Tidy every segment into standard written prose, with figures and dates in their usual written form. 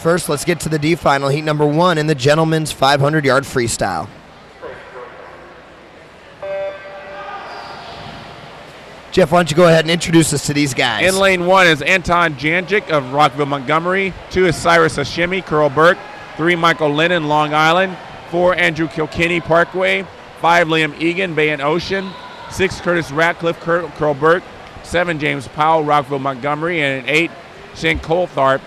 First, let's get to the D final, heat number 1 in the gentlemen's 500-yard freestyle. Jeff, why don't you go ahead and introduce us to these guys? In lane 1 is Anton Janjic of Rockville, Montgomery. 2 is Cyrus Hashimi, Curl Burke. 3, Michael Lennon, Long Island. 4, Andrew Kilkenny, Parkway. 5, Liam Egan, Bay and Ocean. 6, Curtis Ratcliffe, Curl Burke. 7, James Powell, Rockville, Montgomery. And 8, Shane Coltharp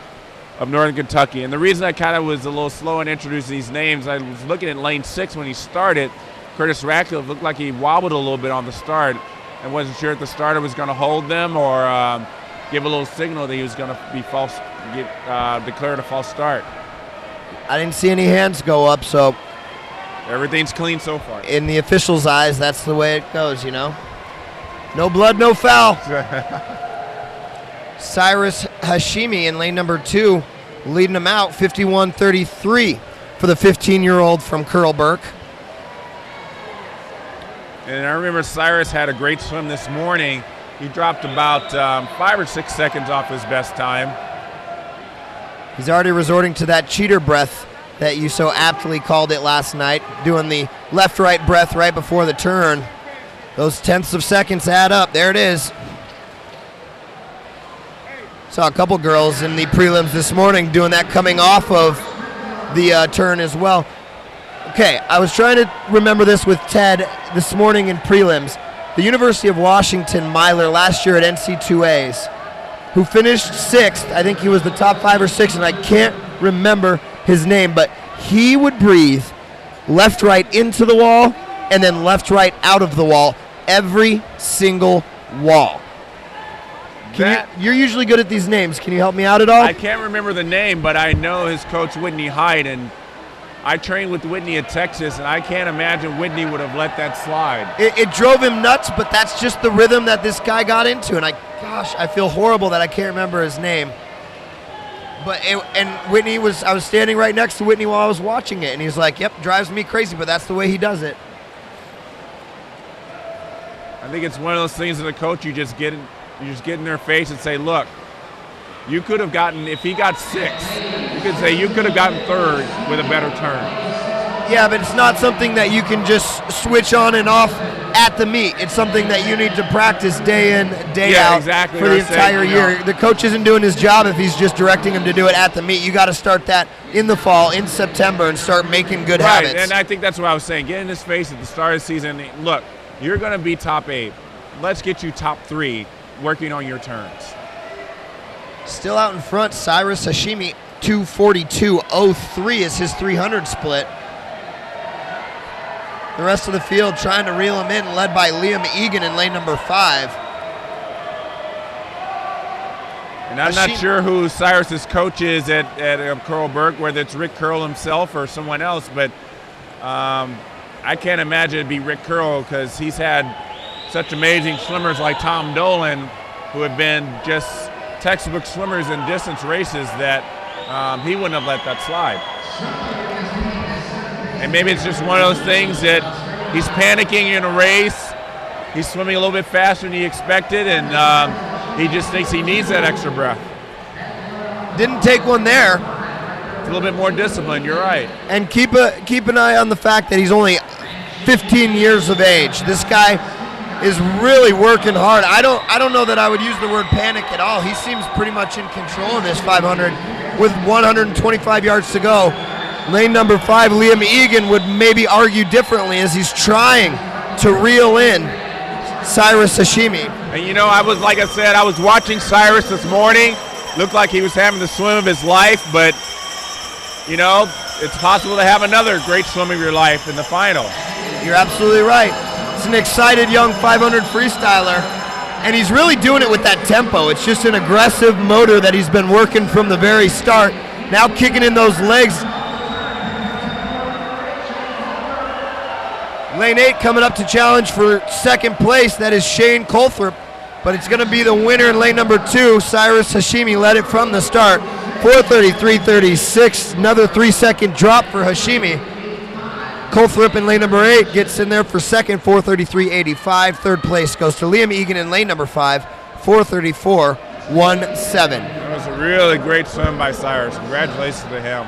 of Northern Kentucky. And the reason I kind of was a little slow in introducing these names, I was looking at lane 6 when he started. Curtis Ratcliffe looked like he wobbled a little bit on the start and wasn't sure if the starter was going to hold them or give a little signal that he was going to be declared a false start. I didn't see any hands go up, so everything's clean so far. In the officials' eyes, that's the way it goes, you know. No blood, no foul. Cyrus Hashimi in lane number 2, leading him out, 51-33 for the 15-year-old from Curl Burke. And I remember Cyrus had a great swim this morning. He dropped about 5 or 6 seconds off his best time. He's already resorting to that cheater breath that you so aptly called it last night, doing the left-right breath right before the turn. Those tenths of seconds add up. There it is. Saw a couple girls in the prelims this morning doing that coming off of the turn as well. Okay, I was trying to remember this with Ted this morning in prelims. The University of Washington miler last year at NC2As, who finished 6th. I think he was the top 5 or 6, and I can't remember his name, but he would breathe left-right into the wall and then left-right out of the wall, every single wall. You're usually good at these names. Can you help me out at all? I can't remember the name, but I know his coach, Whitney Hyde, and I trained with Whitney at Texas, and I can't imagine Whitney would have let that slide. It drove him nuts, but that's just the rhythm that this guy got into, and I feel horrible that I can't remember his name. And Whitney I was standing right next to Whitney while I was watching it, and he's like, yep, drives me crazy, but that's the way he does it. I think it's one of those things that a coach, you just get in their face and say, look, you could have gotten, if he got 6, you could say you could have gotten 3rd with a better turn. Yeah, but it's not something that you can just switch on and off at the meet. It's something that you need to practice day in, day out exactly for the entire year. The coach isn't doing his job if he's just directing him to do it at the meet. You got to start that in the fall, in September, and start making good habits. And I think that's what I was saying. Get in his face at the start of the season. Look, you're going to be top 8. Let's get you top 3 working on your turns. Still out in front, Cyrus Hashimi, 2:42.03 is his 300 split. The rest of the field trying to reel him in, led by Liam Egan in lane number 5. And I'm not sure who Cyrus's coach is at Curl Burke, whether it's Rick Curl himself or someone else, but I can't imagine it'd be Rick Curl because he's had such amazing swimmers like Tom Dolan who have been just textbook swimmers in distance races that he wouldn't have let that slide. And maybe it's just one of those things that he's panicking in a race. He's swimming a little bit faster than he expected, and he just thinks he needs that extra breath. Didn't take one there. It's a little bit more discipline, you're right. And keep an eye on the fact that he's only 15 years of age. This guy is really working hard. I don't know that I would use the word panic at all. He seems pretty much in control of this 500 with 125 yards to go. Lane number 5, Liam Egan, would maybe argue differently as he's trying to reel in Cyrus Hashimi. And you know, I was watching Cyrus this morning. Looked like he was having the swim of his life, but you know, it's possible to have another great swim of your life in the final. You're absolutely right. It's an excited young 500 freestyler, and he's really doing it with that tempo. It's just an aggressive motor that he's been working from the very start. Now kicking in those legs. Lane 8 coming up to challenge for second place. That is Shane Coltharp, but it's going to be the winner in lane number 2. Cyrus Hashimi led it from the start. 4:33.36, another 3-second drop for Hashimi. Coltharp in lane number 8 gets in there for second, 4:33.85. Third place goes to Liam Egan in lane number 5, 4:34.17. That was a really great swim by Cyrus. Congratulations to him.